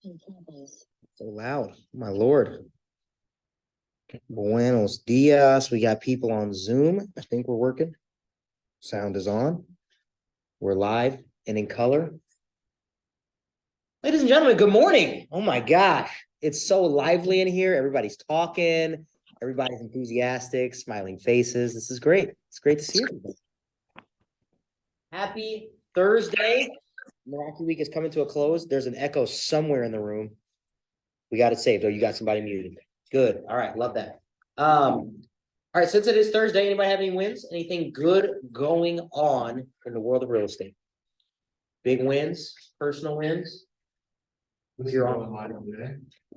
So loud, my lord. Buenos dias. We got people on Zoom. I think we're working. Sound is on. We're live and in color. Ladies and gentlemen, good morning. Oh my gosh. It's so lively in here. Everybody's talking. Everybody's enthusiastic, smiling faces. This is great. It's great to see everybody. Happy Thursday. Milwaukee week is coming to a close. There's an echo somewhere in the room. We got it saved. Oh, you got somebody muted. Good. All right. Love that. All right. Since it is Thursday, anybody have any wins? Anything good going on in the world of real estate? Big wins, personal wins. You're on live today.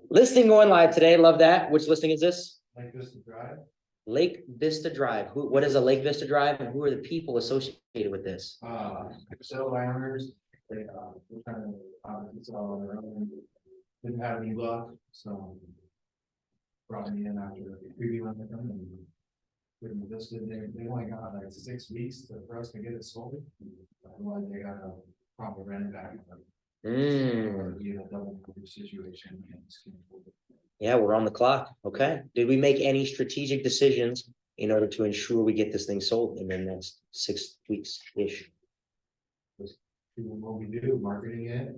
Listing going live today. Love that. Which listing is this? Lake Vista Drive. Lake Vista Drive. What is a Lake Vista Drive, and who are the people associated with this? Several owners. They were trying to sell on their own. Didn't have any luck, so brought me in after a preview on them and couldn't list it. They only got like 6 weeks for us to get it sold. Otherwise, they got a proper rent back. Double situation. Yeah, we're on the clock. Okay. Did we make any strategic decisions in order to ensure we get this thing sold in the next 6 weeks-ish? What we do, marketing it,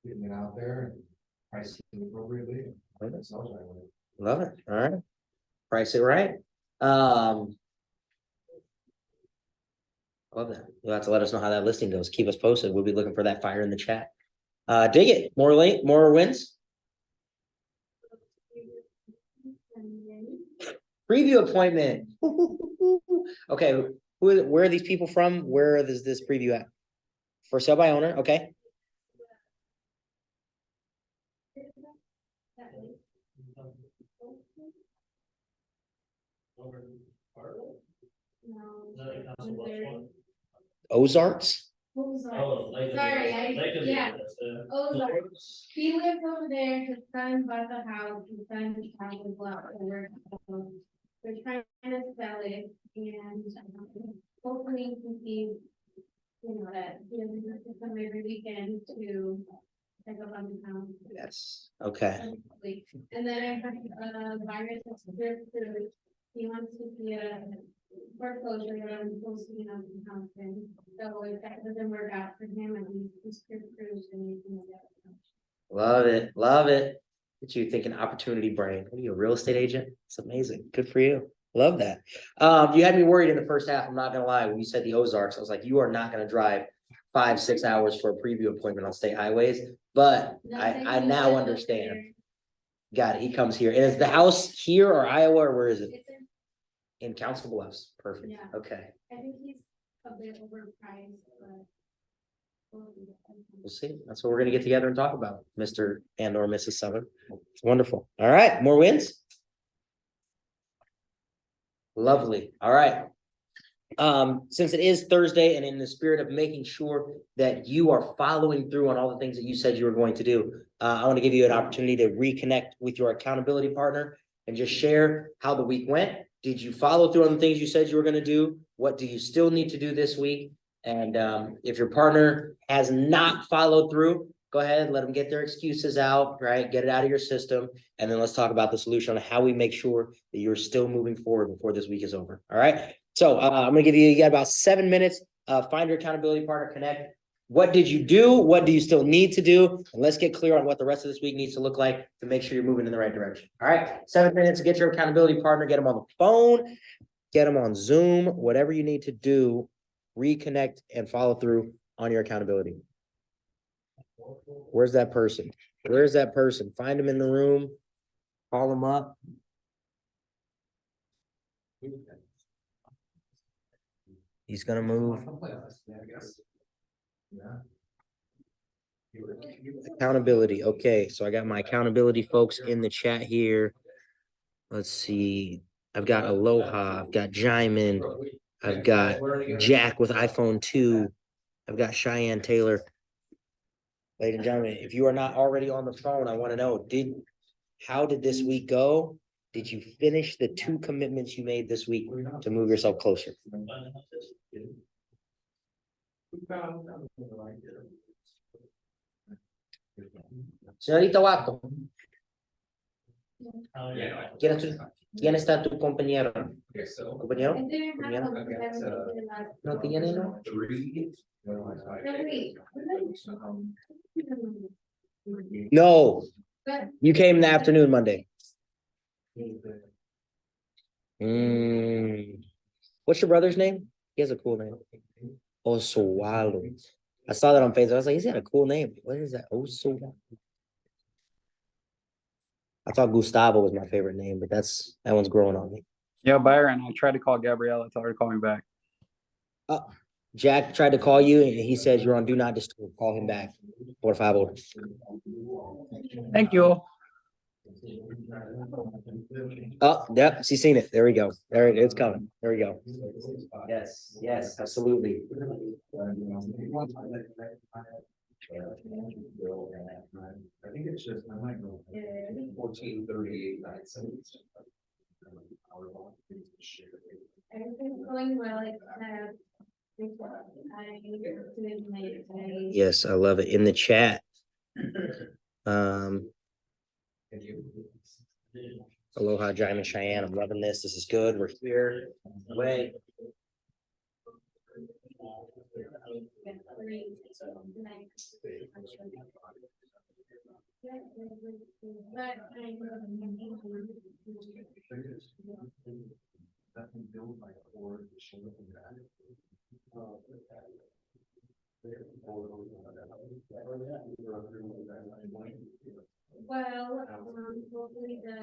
getting it out there, price it appropriately. Love it. All right. Price it right. Love that. You'll have to let us know how that listing goes. Keep us posted. We'll be looking for that fire in the chat. Dig it. More wins. Preview appointment. Okay. Where are these people from? Where is this preview at? For sale by owner. Okay. Ozarks. Sorry, yeah. Ozarks. He lives over there. His son bought the house. His son is probably they're trying to sell it, and hopefully he can see, that he doesn't have to come every weekend to check up on the house. Yes. Okay. And then I have virus through. He wants to see a foreclosure on posting on the house, and so if that doesn't work out for him, at least he's cruise and you can get it. Love it. Love it. Get you thinking opportunity brain. What are you, a real estate agent? It's amazing. Good for you. Love that. You had me worried in the first half. I'm not gonna lie. When you said the Ozarks, I was like, you are not gonna drive 5-6 hours for a preview appointment on state highways. But I now understand. Got it. He comes here. And is the house here or Iowa, or where is it? It's In Council Bluffs. Perfect. Yeah. Okay. I think he's a bit overpriced, but We'll see. That's what we're gonna get together and talk about, Mr. and or Mrs. Southern. It's wonderful. All right, more wins. Lovely. All right. Since it is Thursday, and in the spirit of making sure that you are following through on all the things that you said you were going to do, I want to give you an opportunity to reconnect with your accountability partner and just share how the week went. Did you follow through on the things you said you were going to do? What do you still need to do this week? And if your partner has not followed through, go ahead and let them get their excuses out, right? Get it out of your system. And then let's talk about the solution on how we make sure that you're still moving forward before this week is over. All right. So I'm going to give you got about 7 minutes. Find your accountability partner, connect. What did you do? What do you still need to do? And let's get clear on what the rest of this week needs to look like to make sure you're moving in the right direction. All right. 7 minutes to get your accountability partner, get them on the phone, get them on Zoom, whatever you need to do, reconnect and follow through on your accountability. Where's that person? Where's that person? Find them in the room, call them up. He's gonna move. Accountability. Okay, so I got my accountability folks in the chat here. Let's see. I've got Aloha. I've got Jaimin. I've got Jack with iPhone 2. I've got Cheyenne Taylor. Ladies and gentlemen, if you are not already on the phone, I want to know, how did this week go? Did you finish the 2 commitments you made this week to move yourself closer? Señorita Waco, ¿quién está tu compañero? ¿Compañero? I didn't have ¿Compañero? one because I was thinking last. ¿No tiene, no? No, But you came in the afternoon Monday. What's your brother's name? He has a cool name. Oswaldo. I saw that on Facebook. I was like, he's got a cool name. What is that? Oswaldo. I thought Gustavo was my favorite name, but that one's growing on me. Yeah, Byron, I tried to call Gabriella, tell her to call me back. Jack tried to call you and he says you're on do not disturb. Call him back. Por favor. Thank you. Oh, yep, she's seen it. There we go. It's coming. There we go. Yes, absolutely. I think it's just, I might go 1438. everything's going well, it's Yes, I love it. In the chat. Aloha, Jaime and Cheyenne. I'm loving this. This is good. We're here. Way. Definitely build like a board to show up in that. Well, hopefully the.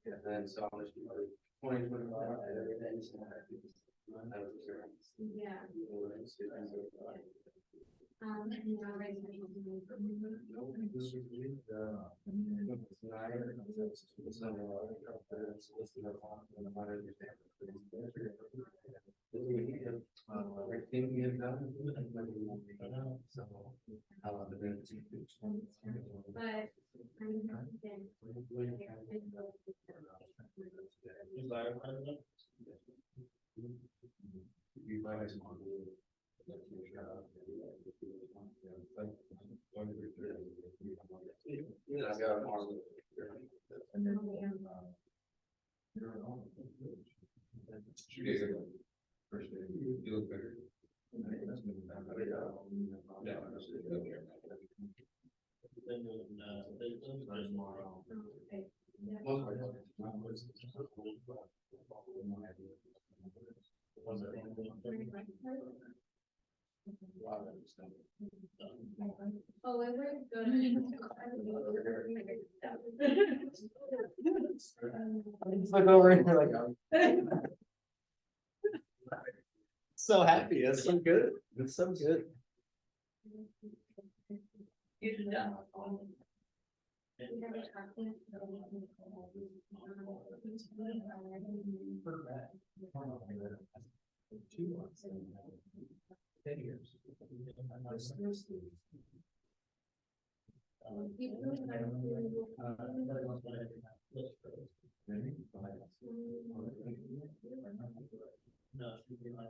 And then so. 2025. Yeah. Everything we have done. So. But. You guys want yeah, I got one. First day, you look better. Oh, it was good. Look over and you're like, so happy. That's so good. It's so good.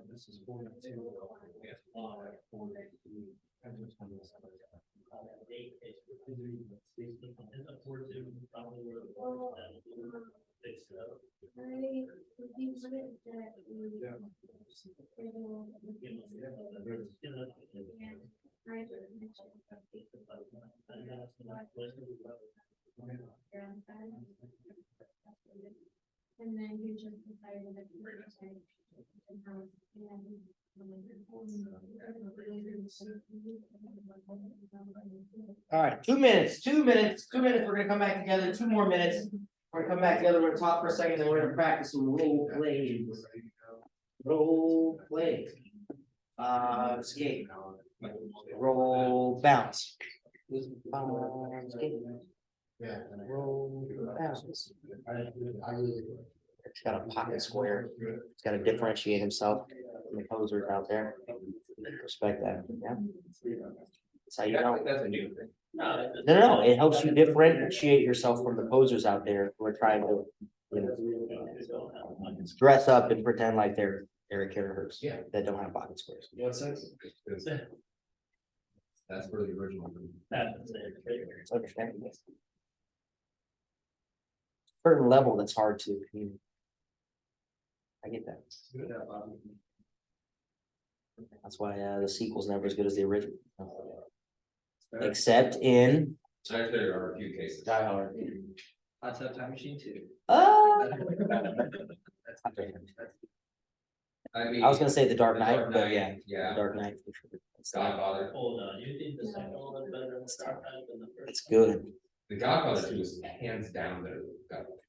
This is 42. And then you just decided that. All right, 2 minutes. We're gonna come back together. 2 more minutes. We're gonna come back together. We're gonna talk for a second, then we're gonna practice some role plays. Role play. Skate. Roll bounce. Skate. Yeah. Roll bounce. It's got a pocket square. It's gotta differentiate himself from the posers out there. Respect that, yeah. That's how you know. That's a new thing. No, it helps you differentiate yourself from the posers out there who are trying to, you know, dress up and pretend like they're Eric Carrers. Yeah. That don't have pocket squares. What sense? That's for the original. It's understandable. Certain level that's hard to communicate. I get that. That's why the sequel's never as good as the original. Except in Actually, there are a few cases. Die Hard. Hot Tub Time Machine too. I I was gonna say The Dark Knight, Dark but Knight, yeah, yeah. The Dark Knight. For sure. Godfather. Hold on, you think the second one is better than the Dark Knight than the first? It's good. The Godfather 2 is hands down better than Godfather.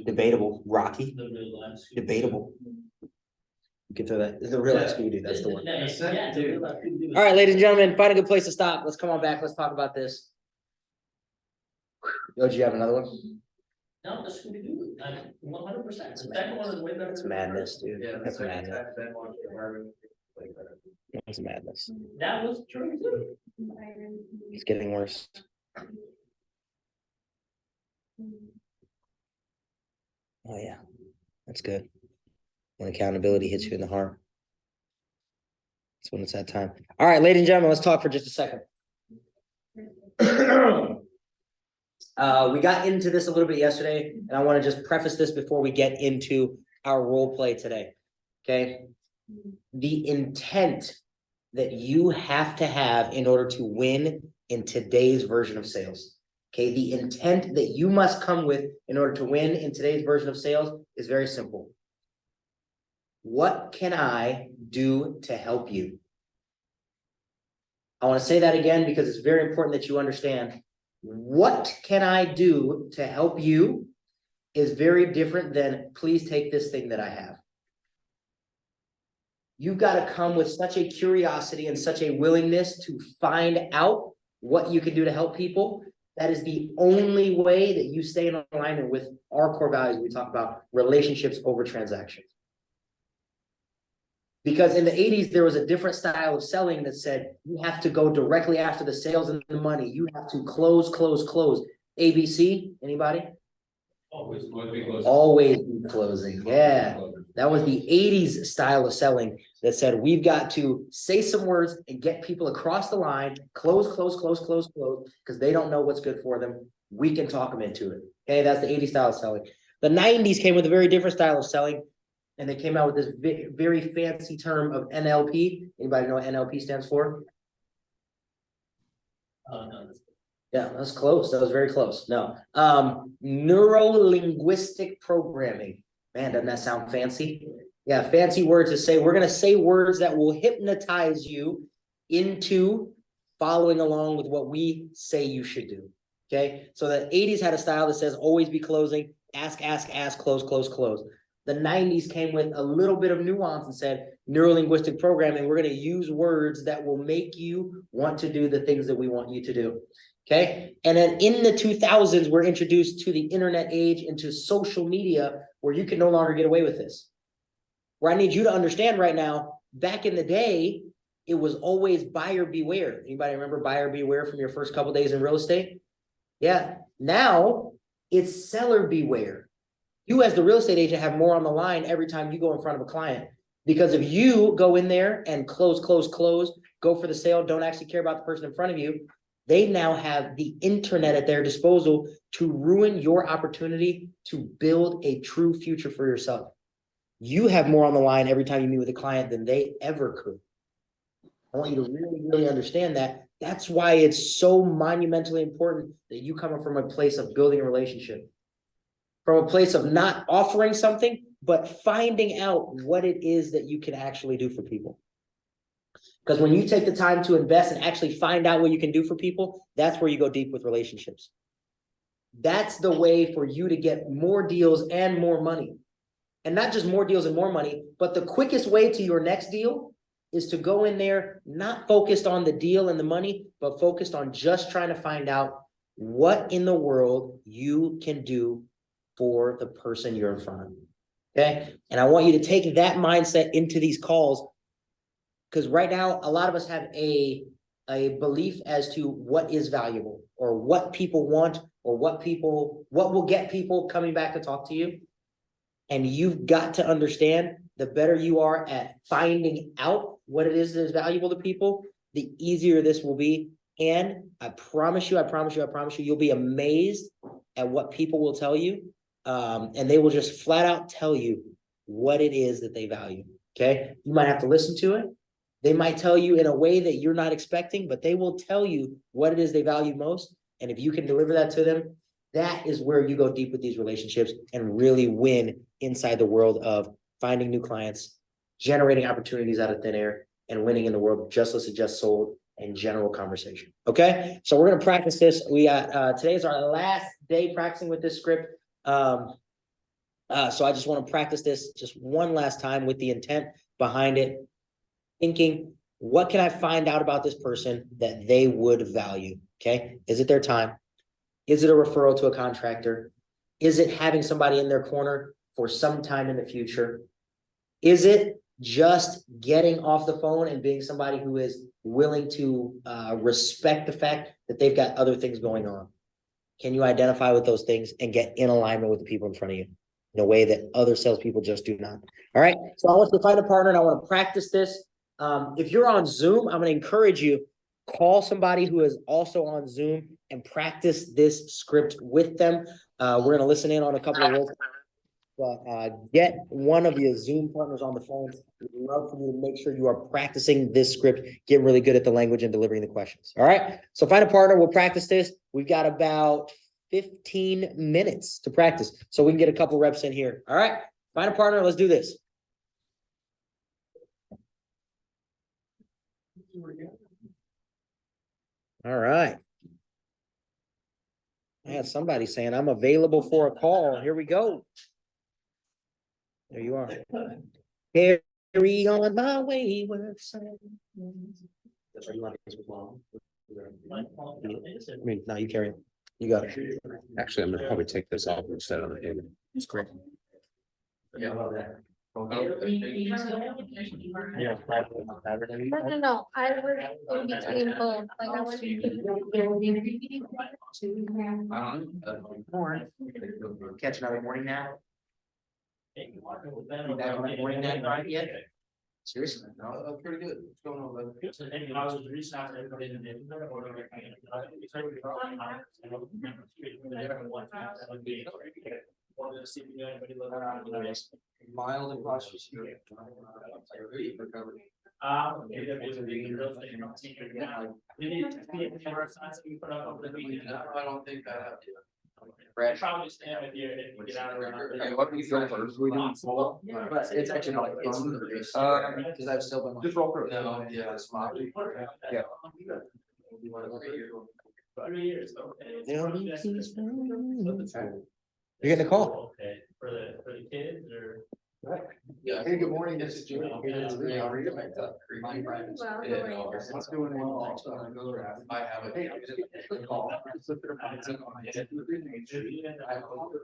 Debatable. Rocky. The real life. Debatable. You can throw that. The real Scooby-Doo. That's the one. Yeah, yeah, the real life Scooby-Doo. All right, ladies and gentlemen, find a good place to stop. Let's come on back. Let's talk about this. Oh, do you have another one? No, the Scooby-Doo, like 100%. The second one is way better. That's than the madness, first dude. Yeah, That's madness. Ben watched it, Harvey, like that. That's madness. one. That was true too. It's getting worse. Oh, yeah. That's good. When accountability hits you in the heart. That's when it's that time. All right, ladies and gentlemen, let's talk for just a second. We got into this a little bit yesterday, and I want to just preface this before we get into our role play today. Okay? The intent that you have to have in order to win in today's version of sales. Okay, the intent that you must come with in order to win in today's version of sales is very simple. What can I do to help you? I want to say that again because it's very important that you understand. What can I do to help you is very different than please take this thing that I have. You've got to come with such a curiosity and such a willingness to find out what you can do to help people. That is the only way that you stay in alignment with our core values. We talk about relationships over transactions. Because in the 80s, there was a different style of selling that said, you have to go directly after the sales and the money. You have to close. ABC, anybody? Always be close. Always be closing, yeah. That was the 80s style of selling that said, we've got to say some words and get people across the line, close, because they don't know what's good for them. We can talk them into it. Okay, that's the 80s style of selling. The 90s came with a very different style of selling, and they came out with this very fancy term of NLP. Anybody know what NLP stands for? No, Yeah, that's close. That was very close. No. Neuro-linguistic programming. Man, doesn't that sound fancy? Yeah, fancy words to say. We're going to say words that will hypnotize you into following along with what we say you should do. Okay. So the 80s had a style that says always be closing, ask, close. The 90s came with a little bit of nuance and said neuro-linguistic programming. We're going to use words that will make you want to do the things that we want you to do. Okay. And then in the 2000s, we're introduced to the internet age, into social media, where you can no longer get away with this. Where I need you to understand right now, back in the day, it was always buyer beware. Anybody remember buyer beware from your first couple days in real estate? Yeah. Now it's seller beware. You as the real estate agent have more on the line every time you go in front of a client. Because if you go in there and close, go for the sale, don't actually care about the person in front of you, they now have the internet at their disposal to ruin your opportunity to build a true future for yourself. You have more on the line every time you meet with a client than they ever could. I want you to really understand that. That's why it's so monumentally important that you come from a place of building a relationship. From a place of not offering something, but finding out what it is that you can actually do for people. Because when you take the time to invest and actually find out what you can do for people, that's where you go deep with relationships. That's the way for you to get more deals and more money. And not just more deals and more money, but the quickest way to your next deal is to go in there, not focused on the deal and the money, but focused on just trying to find out what in the world you can do for the person you're in front of. Okay. And I want you to take that mindset into these calls. Because right now, a lot of us have a belief as to what is valuable or what people want or what will get people coming back to talk to you. And you've got to understand, the better you are at finding out what it is that is valuable to people, the easier this will be. And I promise you, you'll be amazed at what people will tell you. And they will just flat out tell you what it is that they value. Okay, you might have to listen to it. They might tell you in a way that you're not expecting, but they will tell you what it is they value most. And if you can deliver that to them, that is where you go deep with these relationships and really win inside the world of finding new clients, generating opportunities out of thin air, and winning in the world of just listed, just sold, and general conversation. Okay, so we're gonna practice this. We got today is our last day practicing with this script. So I just want to practice this just one last time with the intent behind it, thinking, what can I find out about this person that they would value? Okay, is it their time? Is it a referral to a contractor? Is it having somebody in their corner for some time in the future? Is it just getting off the phone and being somebody who is willing to respect the fact that they've got other things going on? Can you identify with those things and get in alignment with the people in front of you in a way that other salespeople just do not? All right, so I want you to find a partner and I want to practice this. If you're on Zoom, I'm going to encourage you, call somebody who is also on Zoom and practice this script with them. We're going to listen in on a couple of words. But get one of your Zoom partners on the phone. We'd love for you to make sure you are practicing this script, getting really good at the language and delivering the questions. All right. So find a partner. We'll practice this. We've got about 15 minutes to practice, so we can get a couple reps in here. All right. Find a partner. Let's do this. All right. I had somebody saying I'm available for a call. Here we go. There you are. Carry on my wayward son. That's right. You want to mom? I mean, no, you carry it. You got it. Actually, I'm gonna probably take this off and set it on the table. It's great. Yeah, I love that. No, I was in between both, like I was. Catch another morning nap. You back on that morning nap ride yet? Seriously? No, pretty good. What's going on, bud? Mild and cautious. No, I don't think that. Brad. Probably stand with you if you get out around. Okay, what do we go first? We doing full? But it's actually not, it's. Cause I've still been. Just roll through. No, yeah, it's not. Yeah. 3 years, okay. You're getting a call. Okay, for the kids or? Yeah. Hey, good morning, this is Jimmy. How are you? My friends. Well, Yeah, no, it's doing well. I have it. Hey, I just took a call.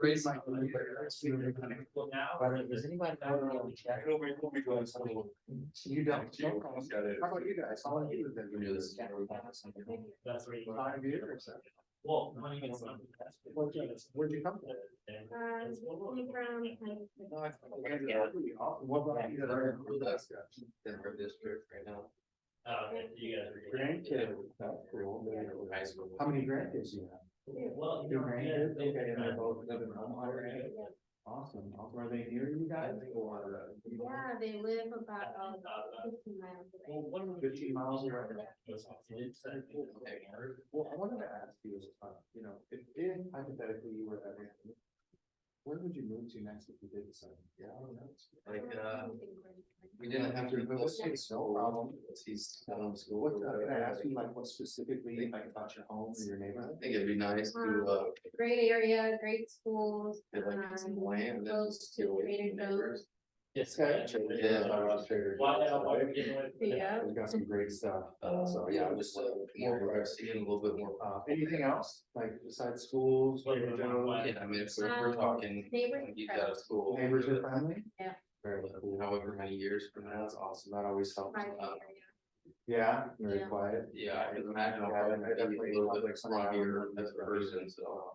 Raise my. Does anybody know the chat? You don't. How about you guys? How long have you been doing this? That's where you. 5 years. Well, money gets some. Where'd you come from? Coming from, What about you? Denver district right now. You guys are. Grandkids. That's cool. High school. How many grandkids do you have? Well, Two grandkids? Okay, and they're both living on Monterey. Awesome. Are they near you guys or? yeah, they live about 15 miles away. 15 miles away. Well, I wanted to ask you, if hypothetically you were ever, where would you move to next if you did decide? Yeah, I don't know. Like, we didn't have to move. No problem. He's done school. What, can I ask you, like, what specifically, like, about your home or your neighborhood? I think it'd be nice Great area, great schools. get like some land. Close to Trader Joe's. Yes. Yeah, I was Trader Joe's. Yeah. We've got some great stuff. So, yeah, I'm just more, seeing a little bit more. Anything else, like besides schools? Trader Joe's? Yeah, I mean, if we're talking, Neighbors. he's out of school. Neighbors are friendly? Yeah. Very cool. However many years from now, that's awesome. That always helps. Yeah, very Yeah. quiet. Yeah, I can imagine, I'll Yeah, probably maybe definitely a little bit like more here as a person, so.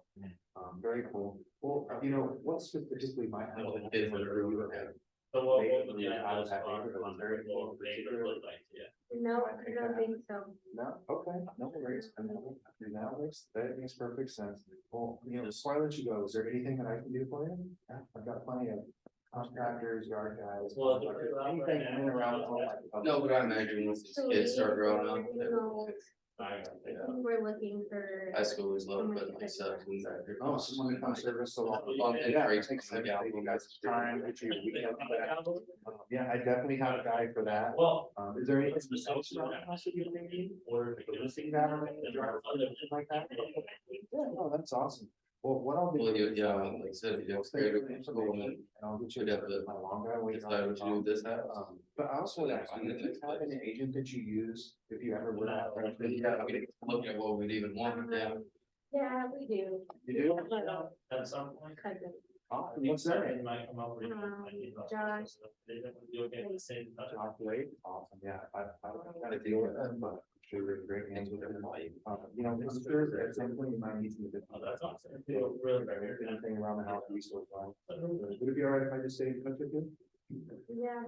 Very cool. Well, you know, what's specifically my. I know the kids that are really good. So what Maybe would you I have was those happy on, with it. on Very the cool. little neighborhood look like, yeah? No, I don't think so. No, okay, no worries. That makes perfect sense. Well, you know, before I let you go, is there anything that I can do for you? Yeah, I've got plenty of contractors, yard guys. Well, Anything in and around. the home. No, but I imagine once these kids start growing up, I think we're looking for. high school is low, but like stuff. Oh, someone to come service, so. Yeah, it makes sense. You guys time, get you a weekend for that. Yeah, I definitely have a guy for that. Well. Is there anything else around the house that you're thinking? Or. Listing that or anything like that? Yeah, no, that's awesome. Well, what I'll do. Well, yeah, like I said, if you have Stay creative with school and information, and I'll get you we'd have to my long guy waiting. decide what to do with this house. But I also, like, if you have an agent that you use, if you ever would have. Yeah, I mean, look at what we'd even want, yeah. Yeah, we do. You do? At some point. Cousin. Awesome. What's their name? It might come up with. Josh. You'll get the same. Great, awesome, yeah, I gotta deal with them, but I'm sure you're in great hands with them. You know, I'm sure at some point you might need some. Oh, that's awesome. Really very good. Anything around the house, resource wise. Would it be all right if I just stay in touch with you? Yeah.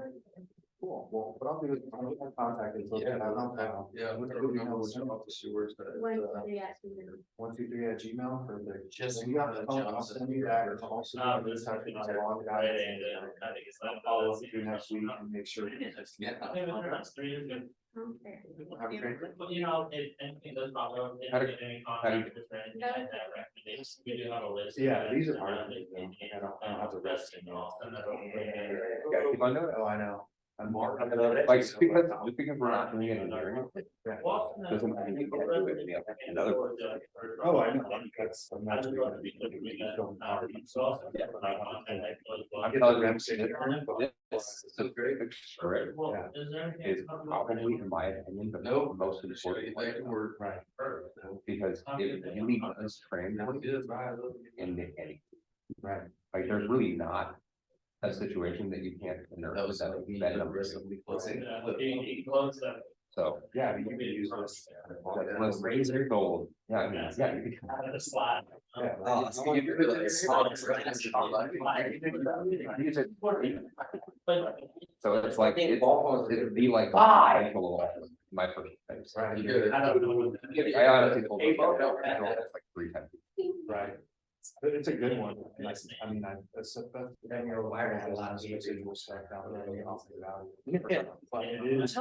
Cool, well, what I'll do is, I'll get my contact info. Yeah, I don't know. yeah, we don't remember which one of the sewers, but. 123 at Gmail. 123 @gmail, perfect. Just, And you have to I'll send you that, or I'll also. This is touch with my log guy. Right, and I think it's I'll follow up with you next week and make sure. Yeah. That's 3 is good. Okay. Have a great day. But you know, if anything does pop up, if How do- you get any contact with anything like that, recommendations, we do have a list. Yeah, these are hard. I don't have the rest, and I'll send that over. Yeah, keep on doing it. Oh, I know. I'm more. Like, just because we're not doing engineering, Well, doesn't mean you can't do it in another. Oh, I know, that's. I'm I not. just want to be able to read that. So, yeah, but I want to like, I'm telling them, say that. This is a great picture, Well, Yeah. is there anything? is probably, in my opinion, the No. most Show you important. that word. Right. Because if you need us trained in any, Right. like, there's really not a situation that you can't. That was that number. So. Yeah, you can use this. Let's raise their gold. Yeah, I mean, yeah. you could- Out of the slide. Yeah. Oh, so you really like small- Use it. But. So it's like, it'd be like. Bye. My first thing. Right. You good? I don't know. I honestly told myself, it's like 3 times. Right. But it's a good one. I mean, that's. Then your wire had a lot of individual stuff out there. They offer the value. But it is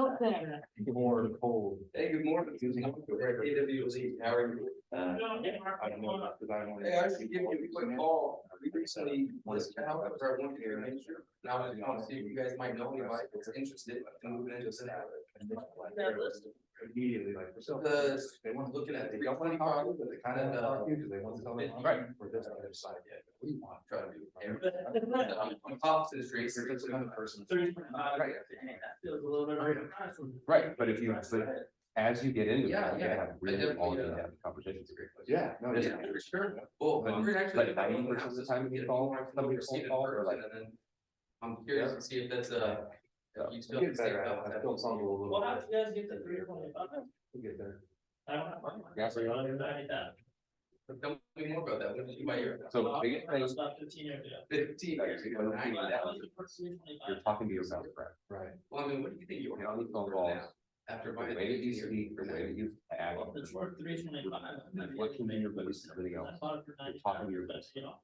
more cold. Hey, good morning. AWZ, how are you? I don't know, because I don't. Hey, I should give you a quick call. We recently listed a house that was our one here. Now I just want to see if you guys might know anybody that's interested in moving into that. Immediately, like. Because They want. looking at They the don't want to talk to you, but they kind of, Uh, because they want to tell them. right. For this other side yet. We want. try to do. I'm opposite the street. There's just another person. Right. That feels a little bit. Right, but if you, but as you get into it, Yeah, you yeah. have I really definitely, all the conversations. Yeah, no, This- yeah. Yeah, for sure. Well, But- we're actually. but 90% of the time you call, somebody will call or like- I'm curious to see if that's if you still. Get better at it. I still sound a little. Well, how did you guys get to 325? We'll get there. I don't have. Yeah, so you I don't know that. Tell me more about that. When did you buy your? So the biggest thing, About 15 years ago. 15 years ago. That was the first 325. you're talking to your best friend. Right. Well, I mean, what do you think you You were? know, these phone calls, After the buying. way that you speak, the way that you act, Well, it's worth 325. the inflection in your voice, everything else. I bought it for You're talking to your 95, best. you know,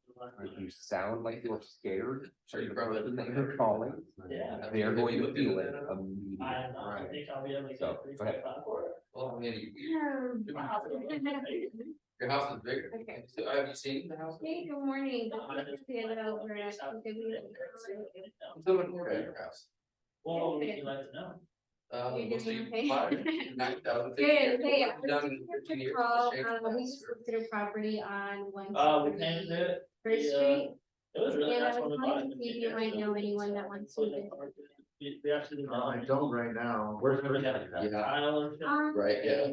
If you sound like you're scared, Sure, you the probably. person that you're calling, Yeah. they are going to feel it I immediately. don't think I'll be able to So, get go ahead. 325 for it. Well, I mean, Okay, your house is bigger. So have you seen the house? good morning. This is the other over at Tell me more about your house. Well, what would you like to know? You're What's doing the okay? buyer? 9,000. Good, hey, I Done was in 15 years. call, Shake we hands. just looked at a property on one. We came to it. First the, Street, It was really and I nice was when we bought calling it. to see if you might know anyone that wants to. We actually. I don't right now. Where's We had everything? a tile, Right, yeah.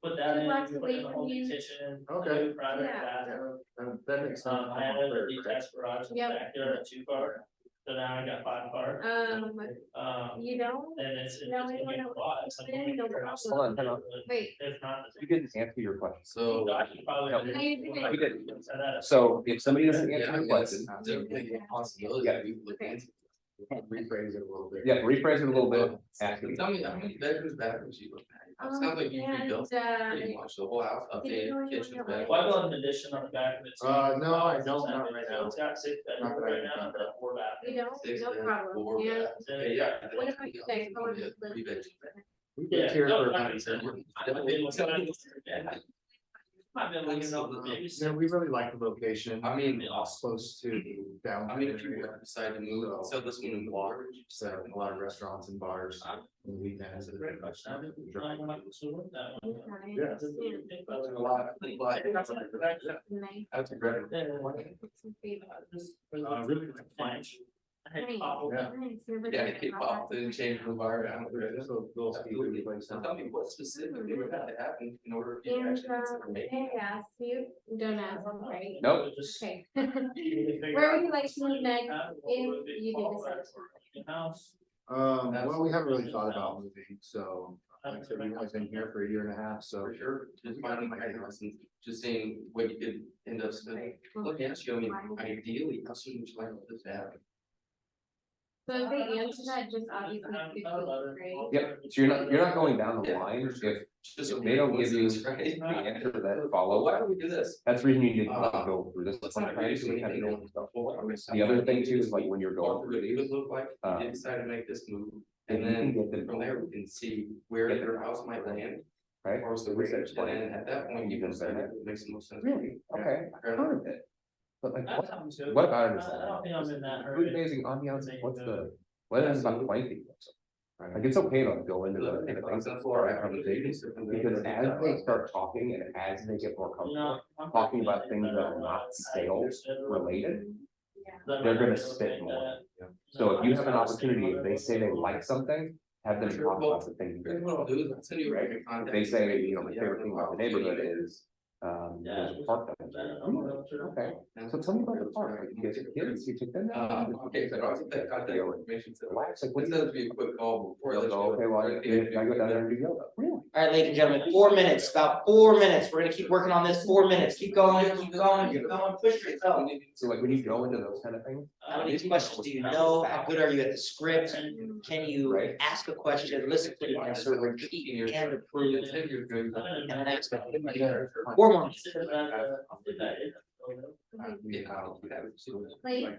put that in, Blocks we put away in a from whole you. kitchen. Okay. new Private Yeah. bathroom. That makes sense. I had a detached garage in the Yep. backyard, a 2-car. So now I got 5 cars. You don't? And it's No, just we gonna be a don't. lot. It's like, Then no figure out problem. Hold on, hold on. Wait. It's not. You didn't answer your question. So. I should probably. No. How you doing? You did. Set that up. So if somebody doesn't Yeah, answer I your mean, question, that's definitely a possibility. Yeah. We look into. Rephrase it a little bit. yeah, rephrase it a little bit, ask me. Tell me, how many bedrooms, bathrooms you look at? It sounds like you rebuilt pretty much the whole house, updated kitchen. bathroom. Why build an addition on the back of it? No, I don't, not right So now. it's got 6 Not bedrooms that I right can now, think but 4 bathrooms. You don't? Six No bed, problem. four Yeah. bath. Yeah. What about you guys? How much Yeah, is three the- bedrooms. We've Yeah, been here no, for I about. mean, I've been looking at it. Yeah. I've been looking at the baby. Yeah, we really like the location. I mean, It's close to down. I mean, if you were to decide to move, sell this one in the water, So a lot of restaurants and bars on the weekends. Very much. I've been trying to like to work that one. I Yeah. understand. a lot, but Nice. That's a great. What's your favorite? Really like Flange. I had Nice. pop- Yeah. Nice. Never yeah, done it keep that. off, didn't change the environment. This little speed place. So tell me what specifically would have to happen in order for you to And, actually consider making. I asked you, don't ask, right? Nope. Just- Okay. Where would you like to move next if you do decide? House. Well, we haven't really thought about moving, so like I said, we've only been here for a year and a half, so. For sure, just finding my house and just seeing what you could end up spending. Let me ask you, I mean, ideally, how soon would you like this to happen? So if they answer that, just obviously 50, right? Yep, so you're not going down the line if Just if they don't give you coincidence, right? the answer that follow. Why don't we do this? That's the reason you need to go through this. Let's not try to do anything else. The other thing too is like when you're going What through it could these, look like, if you decide to make this move, if and you can then get them from there, we can see where your house might land. right? Or the range, and then at that point, you can say that makes the most sense. Really? Okay, I've heard of it. But like, That sounds good. what about it? I don't think I'm in that Food hurry. amazing ambiance, what is about playing? Like, it's okay to go into the things that are conversations, because as they start talking and as they get more comfortable talking about things that are not sales related, they're gonna spit more. So if you have an opportunity, if they say they like something, have them talk about the things Here's that, what I'll do is I'll send you. right? If they say, you know, my favorite thing about the neighborhood is, there's a park that. Okay, so tell me about the park, like, you guys have kids, you took them down? Okay, so I'll take that contact information. So Relax, like, what this do you? does be a quick call before. I let you Oh, go. okay, well, I go down there and do yoga. Really? All right, ladies and gentlemen, 4 minutes, about 4 minutes. We're gonna keep working on this, 4 minutes. Keep going, keep going, keep going, push yourself. So like when you go into those kind of things, How many questions do you know? How good are you at the script? Can you Right. ask a question, listen to the answer, repeat and approve? And then ask it. 4 more minutes. Yeah, I'll do that. Like,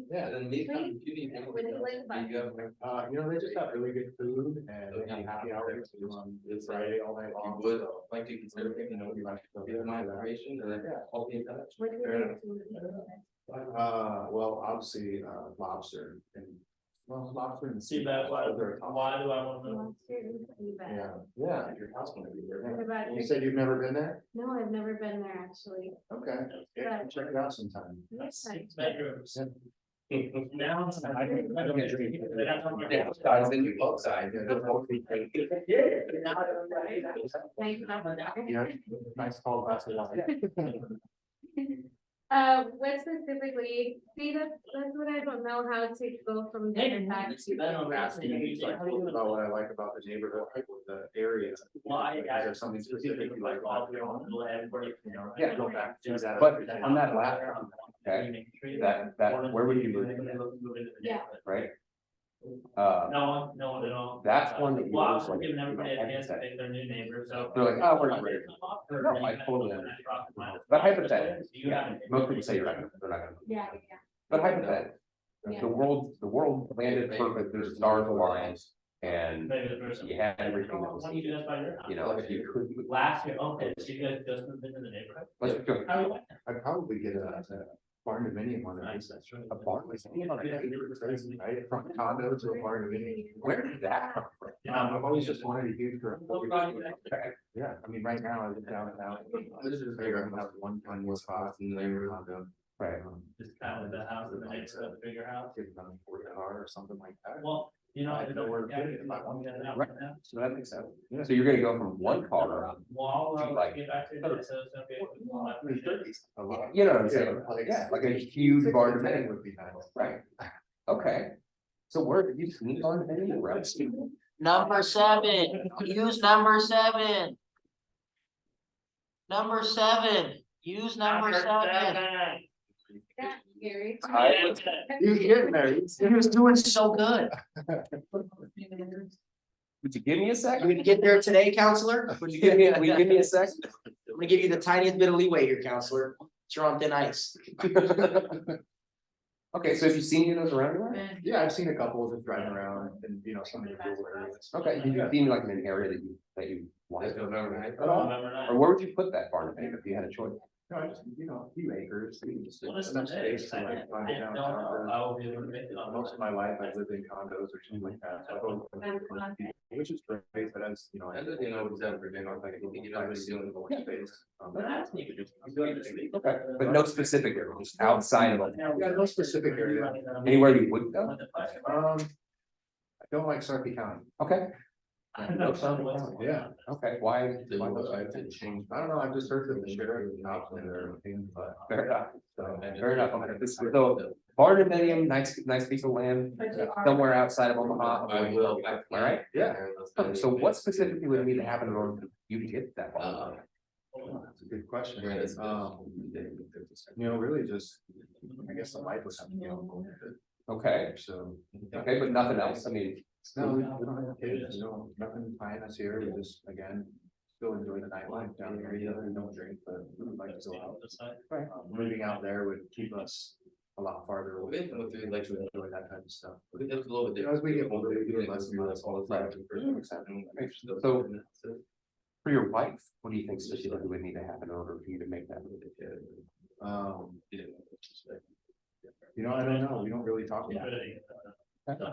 Yeah. And then maybe if you need. What do you like about it? You have, You know, they just got really good food and they have happy hours on Friday all night you long. would so- like to consider, you know, you like to give my information and then I'll be in touch. What do you Fair like to- Well, obviously, lobster and, well, lobster and. See that, why do I want to know? Lobster and feedback. Yeah, Your house might be What there. about you your- said you've never been there? No, I've never been there actually. Okay, yeah, check it out sometime. Yes, 6 bedrooms. Yeah. Now. Yeah, guys, then you both sides. Thank you. Yeah, nice tall glass of wine. What specifically, see, that's what I don't know, how to go from there back to. About what I like about the neighborhood, like with the area. Why? Is there something specific you like about it? Yeah. Go back to that. But on that last one, okay, that, where would you move, Yeah. right? No one at all. That's one that you Well, I always was like, giving everybody a you know, chance to emphasize. pick their new neighbor, so. They're like, oh, we're not ready. No, I totally understand. But hypothetically, You haven't. most people say you're not gonna, they're not gonna. Yeah, But hypothetically, Yeah. the world landed perfect, there's stars aligned, and Maybe the person. you had everything that was Why don't you do needed. this by your house? You know, if you could. Last year, okay, so you guys just moved into the neighborhood? Let's go. How do you like that? I'd probably get a barn dominium on Nice, it. that's really. A barn, right, from condo to a barn dominium. Where did that come from? I've always just wanted a huge. What brought you back? Yeah, I mean, right now I live downtown. This is bigger, I'm have one more spot in the neighborhood. Right. Just kind of the house and the next, the bigger house. Give them a car or something like that. Well, you know, I know where to yeah, put it if I if want. get it out Right. right now. So that makes sense. So you're gonna go from one car, Well, I'll like- get back to that, so it's gonna be. A lot. you know what I'm saying? Yeah, Yeah, like a huge barn Six to 10 dominium. would be nice. Right. Okay. So where did you see on any rest? Number 7, use number 7. Number 7, use number 7. Yeah, Gary. He was getting there. He was doing so good. Would you give me a You second? would get there today, counselor? Would you give me, will you give me a second? I'm gonna give you the tiniest bit of leeway here, counselor. You're on thin ice. Okay, so have you seen any of those around anywhere? Yeah, I've seen a couple just driving around and, you know, some of the rural areas. Okay, did you see like in an area that you like? November ninth. Or where would you put that barn if you had a choice? No, I just, you know, a few acres. Just Well, this enough is today. space to like find I don't know downtown. how I'll be able to make it on. Most of my life, I've lived in condos or something like that, so I don't- which is great, but as, you know. I didn't know it was ever been, I think, you know, it's doing the Yeah. space. But that's neat. Okay, but no specific area, just outside of it. Yeah, no specific area. Anywhere you would go? I don't like Sarpy County. Okay, Yeah, okay, why? I didn't change. I don't know, I've just heard that the sheriff is not in their opinion, but. Fair enough, So, fair enough. Okay, so barndominium, nice piece of land, somewhere outside of Omaha. I will. All right. Yeah. Okay, so what specifically would need to happen in order for you to get that barn? That's a good question. You know, really just, I guess the light was something, you know. Okay, So. okay, but nothing else, I mean, No, we don't have kids, you know, nothing tying us here, we just, again, still enjoy the nightlife down here, you know, we don't drink, but we would like to go out. Moving out there would keep us a lot farther away, from what we like to enjoy that type of stuff. It's a little bit You know, as we get older, we different. get less and less all the time. So- for your wife, what do you think specifically would need to happen in order for you to make that move? You know, I don't know, we don't really talk about it.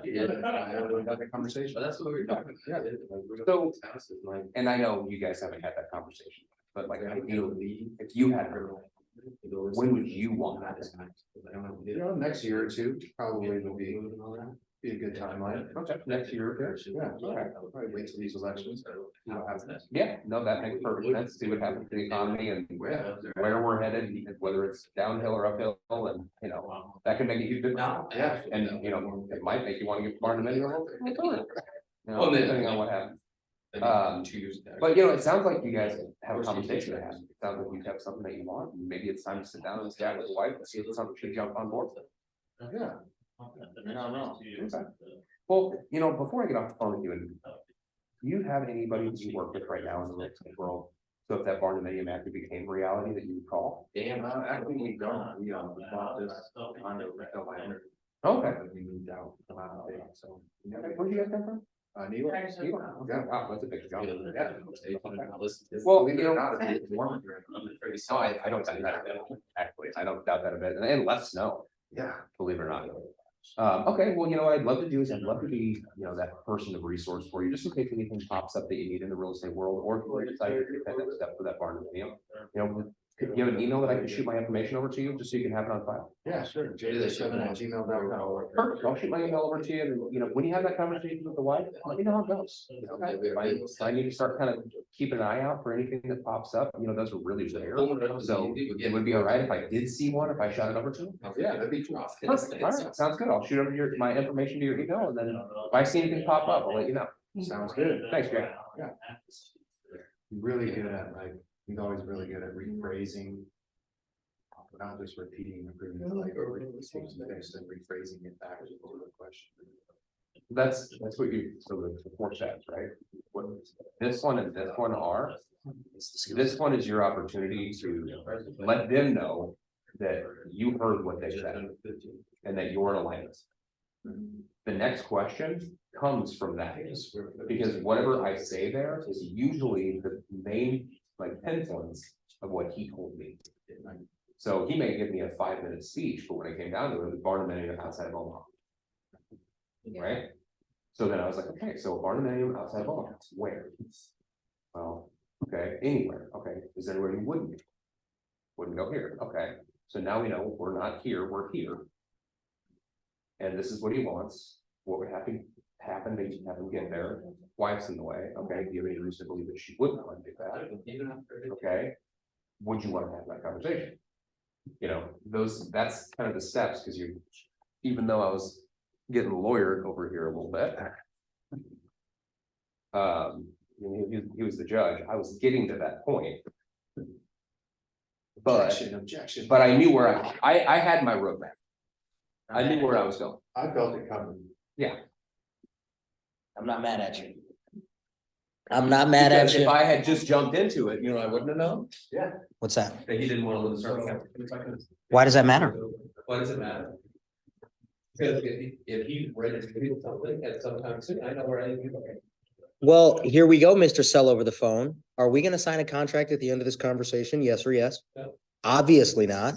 Yeah. I haven't had that conversation. But that's what we were talking about. Yeah. So- House is like. And I know you guys haven't had that conversation, but like, ideally, if you had her, when would you want that? You know, next year or two, probably would be a good timeline. Okay, next year, okay. Yeah, probably wait till these elections. See what happens. Yeah, no, that makes perfect sense, see what happens to the economy and where we're headed, whether it's downhill or uphill, and, you know, that can make a huge difference. Yeah. And, you know, it might make you wanna get barn anywhere. You know, Well, then- depending on what happens. 2 years. ago. But you know, it sounds like you guys have a conversation to have. It sounds like you have something that you want. and Maybe it's time to sit down and chat with the wife and see if it's something she jump on board with. Yeah. Well, you know, before I get off the phone with you, and do you have anybody that you work with right now in the real estate world? So if that barndominium actually became reality that you would call? Damn. Actually, we don't, we bought this condo right now, by owner. Okay. But we moved out from out there, so. Where'd you guys come from? Neil. Yeah, wow, that's a big jump. Well, Well, you know, it's warm here. no, I don't doubt that a bit, actually, I don't doubt that a bit, and less snow, Yeah. believe it or not. Okay, well, you know, what I'd love to do is I'd love to be, you know, that person of resource for you, just in case anything pops up that you need in the real estate world, or if you decide to take that next step for that barn, you know, could you have an email that I can shoot my information over to you, just so you can have it on file? Yeah, sure. Jay7@gmail.com. Perfect, I'll shoot my email over to you, and, you know, when you have that conversation with the wife, let me know how it goes. Okay, if I need to start kind of keeping an eye out for anything that pops up, you know, those are really rare. So it would be all right if I did see one, if I shot it over to you. Yeah, that'd be cool. Perfect, all right, sounds good, I'll shoot over my information to your email, and then if I see anything pop up, I'll let you know. Sounds good. Thanks, Jay. Really good at like, he's always really good at rephrasing. Not just repeating the previous, like, or and rephrasing it back to the question. That's what you, so the four steps, right? What this one and this one are, this one is your opportunity to let them know that you heard what they said and that you're in alignment. The next question comes from that, because whatever I say there is usually the main, like, pinpoints of what he told me. So he may give me a 5-minute speech, but when it came down to it, it was barndominium outside of Omaha. Right? So then I was like, okay, so barndominium outside of Omaha, where? Well, okay, anywhere, okay, is there anywhere you wouldn't be? Wouldn't go here, okay, so now we know we're not here, we're here. And this is what he wants, what would happen to have him get there, wife's in the way, okay, do you have any reason to believe that she wouldn't want to do that? Okay, would you want to have that conversation? You know, that's kind of the steps, because even though I was getting lawyered over here a little bit. He was the judge. I was getting to that point. But Objection. I knew where I had my roadmap. I knew where I was going. I felt it coming. I'm not mad at you. I'm not mad at Because if you. I had just jumped into it, I wouldn't have known. What's that? That he didn't want to lose our. Why does that matter? Why does it matter? Because if he's ready to do something at some time soon, I know where I need to go. Well, here we go, Mr. Sell over the phone. Are we gonna sign a contract at the end of this conversation? Yes or yes? No. Obviously not.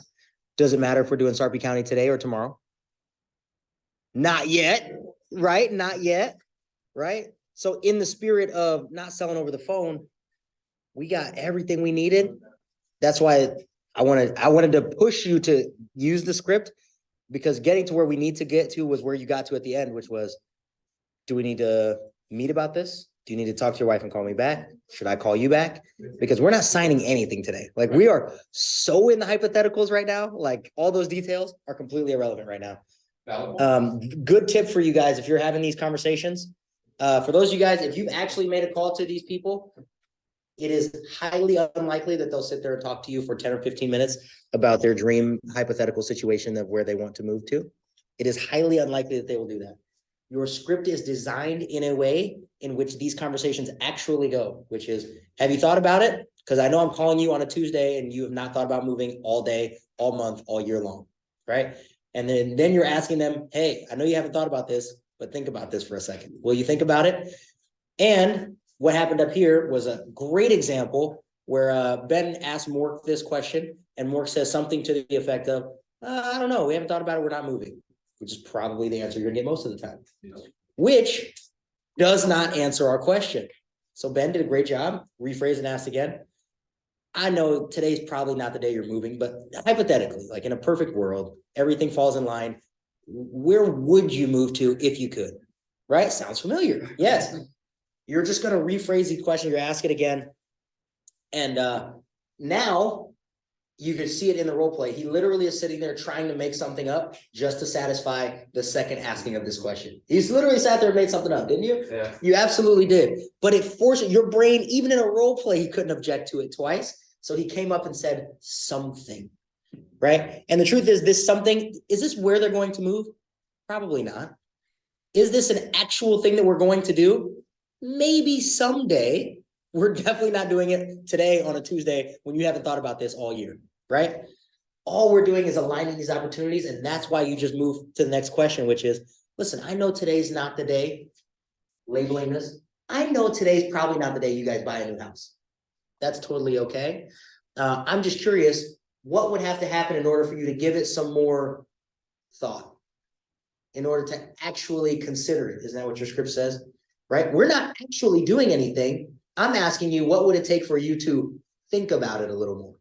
Does it matter if we're doing Sarpy County today or tomorrow? Not yet, right? Not yet, right? So in the spirit of not selling over the phone, we got everything we needed. That's why I wanted to push you to use the script, because getting to where we need to get to was where you got to at the end, which was, do we need to meet about this? Do you need to talk to your wife and call me back? Should I call you back? Because we're not signing anything today. Like, we are so in the hypotheticals right now, like all those details are completely irrelevant right now. Good tip for you guys, if you're having these conversations, for those of you guys, if you've actually made a call to these people, it is highly unlikely that they'll sit there and talk to you for 10 or 15 minutes about their dream hypothetical situation of where they want to move to. It is highly unlikely that they will do that. Your script is designed in a way in which these conversations actually go, which is, have you thought about it? Because I know I'm calling you on a Tuesday and you have not thought about moving all day, all month, all year long, right? And then you're asking them, hey, I know you haven't thought about this, but think about this for a second. Will you think about it? And what happened up here was a great example where Ben asked Mork this question, and Mork says something to the effect of, I don't know, we haven't thought about it, we're not moving, which is probably the answer you're gonna get most of the time, which does not answer our question. So Ben did a great job, rephrase and ask again. I know today's probably not the day you're moving, but hypothetically, like in a perfect world, everything falls in line. Where would you move to if you could? Right? Sounds familiar. Yes. You're just going to rephrase the question. You're asking it again. And now you can see it in the role play. He literally is sitting there trying to make something up just to satisfy the second asking of this question. He's literally sat there and made something up, didn't you? Yeah. You absolutely did. But it forced your brain, even in a role play, he couldn't object to it twice. So he came up and said something, right? And the truth is, this something, is this where they're going to move? Probably not. Is this an actual thing that we're going to do? Maybe someday. We're definitely not doing it today on a Tuesday when you haven't thought about this all year, right? All we're doing is aligning these opportunities, and that's why you just move to the next question, which is, listen, I know today's not the day, labeling this. I know today's probably not the day you guys buy a new house. That's totally okay. I'm just curious, what would have to happen in order for you to give it some more thought? In order to actually consider it, isn't that what your script says? Right? We're not actually doing anything. I'm asking you, what would it take for you to think about it a little more?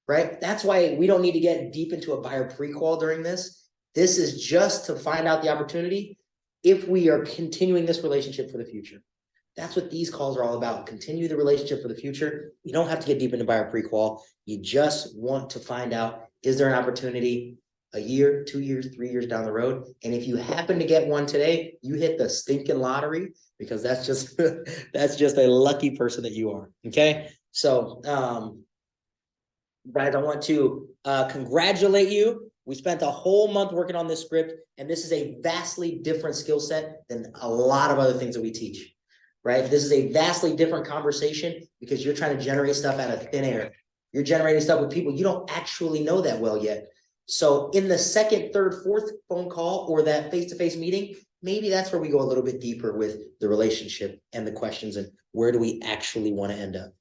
Right? That's why we don't need to get deep into a buyer pre-qual during this. This is just to find out the opportunity if we are continuing this relationship for the future. That's what these calls are all about. Continue the relationship for the future. You don't have to get deep into buyer pre-qual. You just want to find out, is there an opportunity a year, 2 years, 3 years down the road? And if you happen to get one today, you hit the stinking lottery, because that's just that's just a lucky person that you are. Okay. So guys, I want to congratulate you. We spent a whole month working on this script, and this is a vastly different skill set than a lot of other things that we teach. Right? This is a vastly different conversation because you're trying to generate stuff out of thin air. You're generating stuff with people you don't actually know that well yet. So in the second, third, fourth phone call or that face-to-face meeting, maybe that's where we go a little bit deeper with the relationship and the questions and where do we actually want to end up,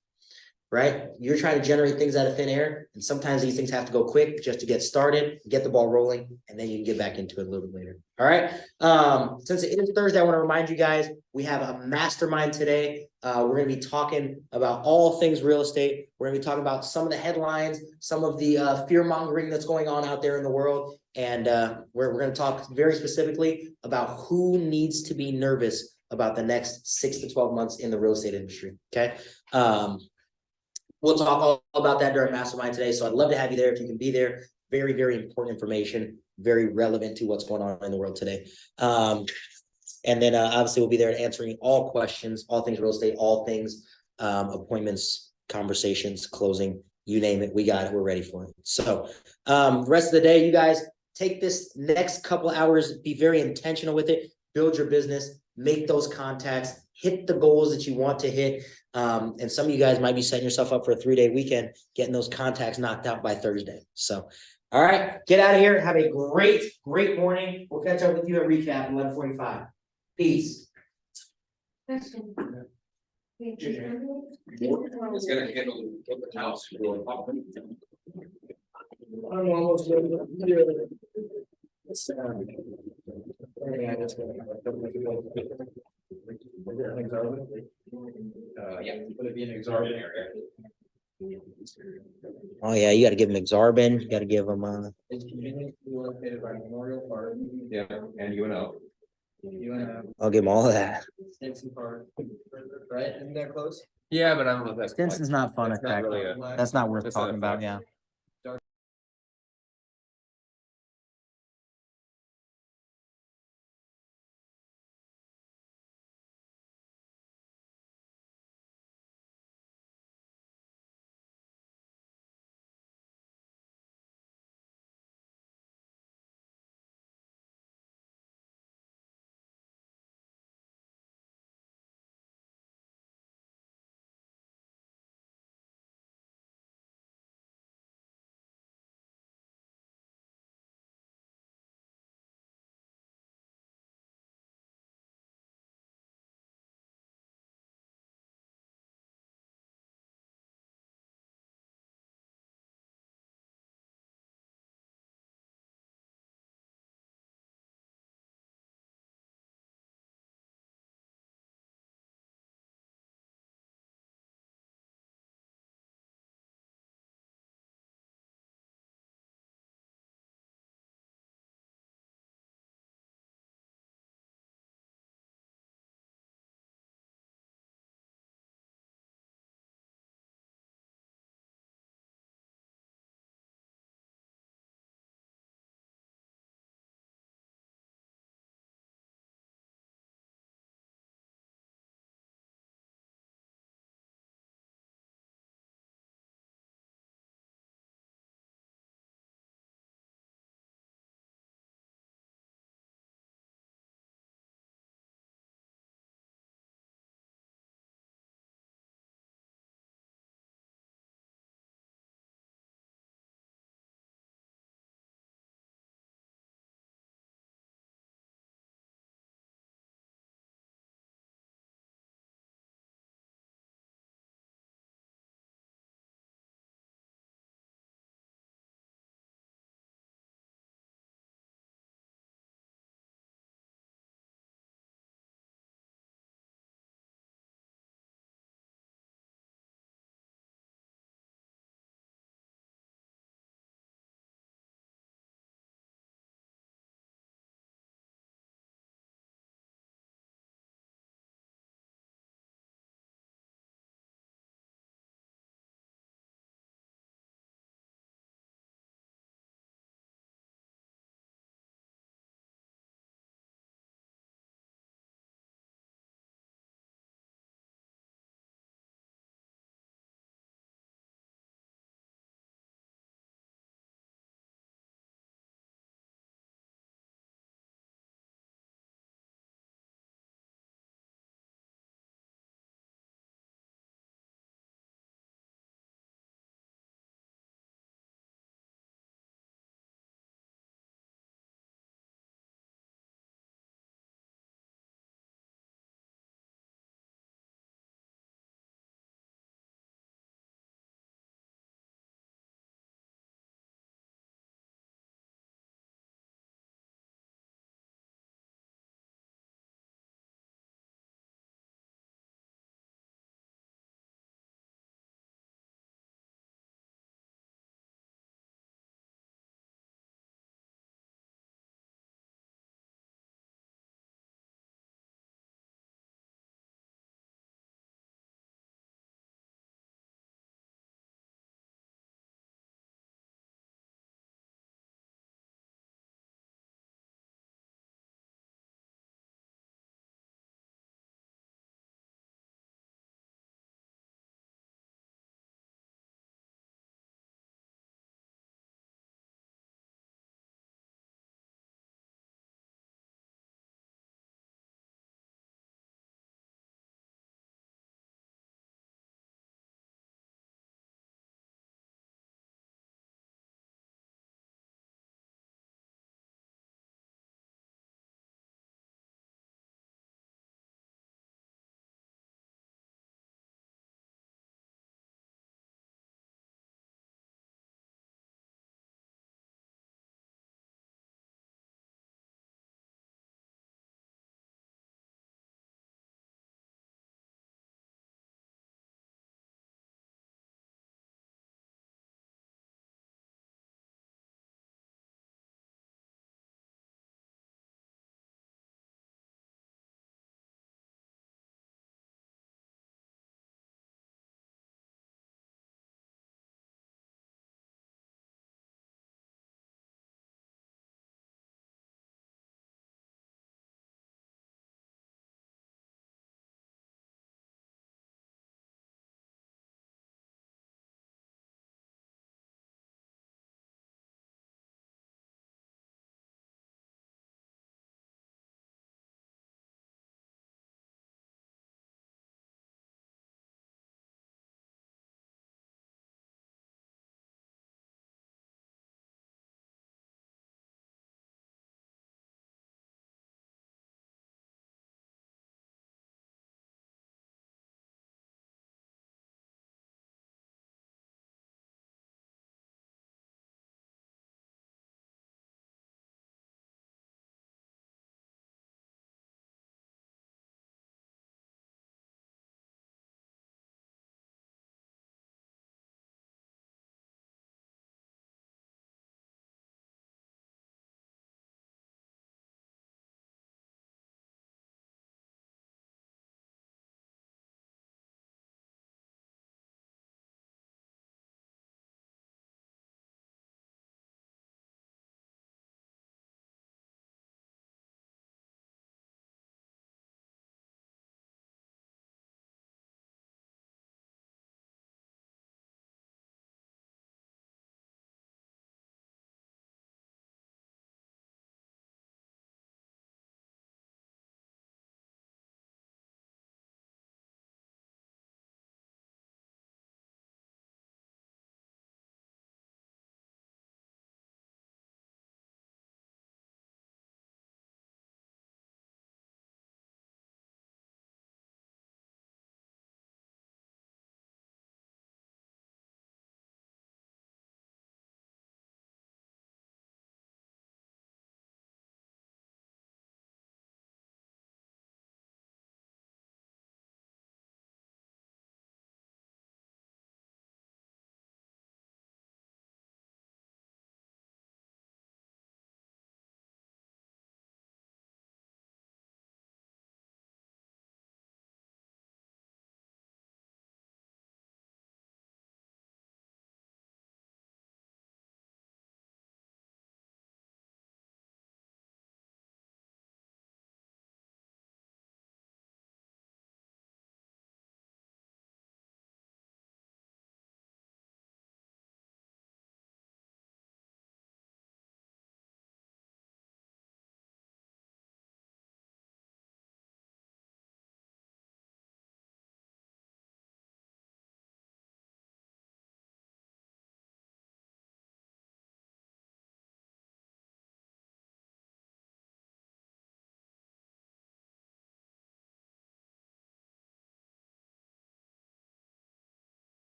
right? You're trying to generate things out of thin air, and sometimes these things have to go quick just to get started, get the ball rolling, and then you can get back into it a little bit later. All right. Since it is Thursday, I want to remind you guys, we have a mastermind today. We're going to be talking about all things real estate. We're going to be talking about some of the headlines, some of the fear mongering that's going on out there in the world. And we're going to talk very specifically about who needs to be nervous about the next 6 to 12 months in the real estate industry. Okay. We'll talk all about that during mastermind today. So I'd love to have you there if you can be there. Very, very important information. very relevant to what's going on in the world today. And then obviously we'll be there answering all questions, all things real estate, all things appointments, conversations, closing, you name it, we got it, we're ready for it. So rest of the day, you guys take this next couple hours, be very intentional with it, build your business, make those contacts, hit the goals that you want to hit. And some of you guys might be setting yourself up for a 3-day weekend, getting those contacts knocked out by Thursday. So, all right, get out of here. Have a great morning. We'll catch up with you at recap 11:45. Peace. Question. It's gonna handle the house. I'm almost Yeah, would it be an exorbitant area? Oh, yeah, you gotta give them Exarban, you gotta give them, It's conveniently located by Memorial Park, Yeah, and UNO. I'll give them all of that. Stinson Park, right? Isn't that close? Yeah, but I don't know if that's. Stinson's not fun, It's not really That's not worth That's talking not about, fun. yeah.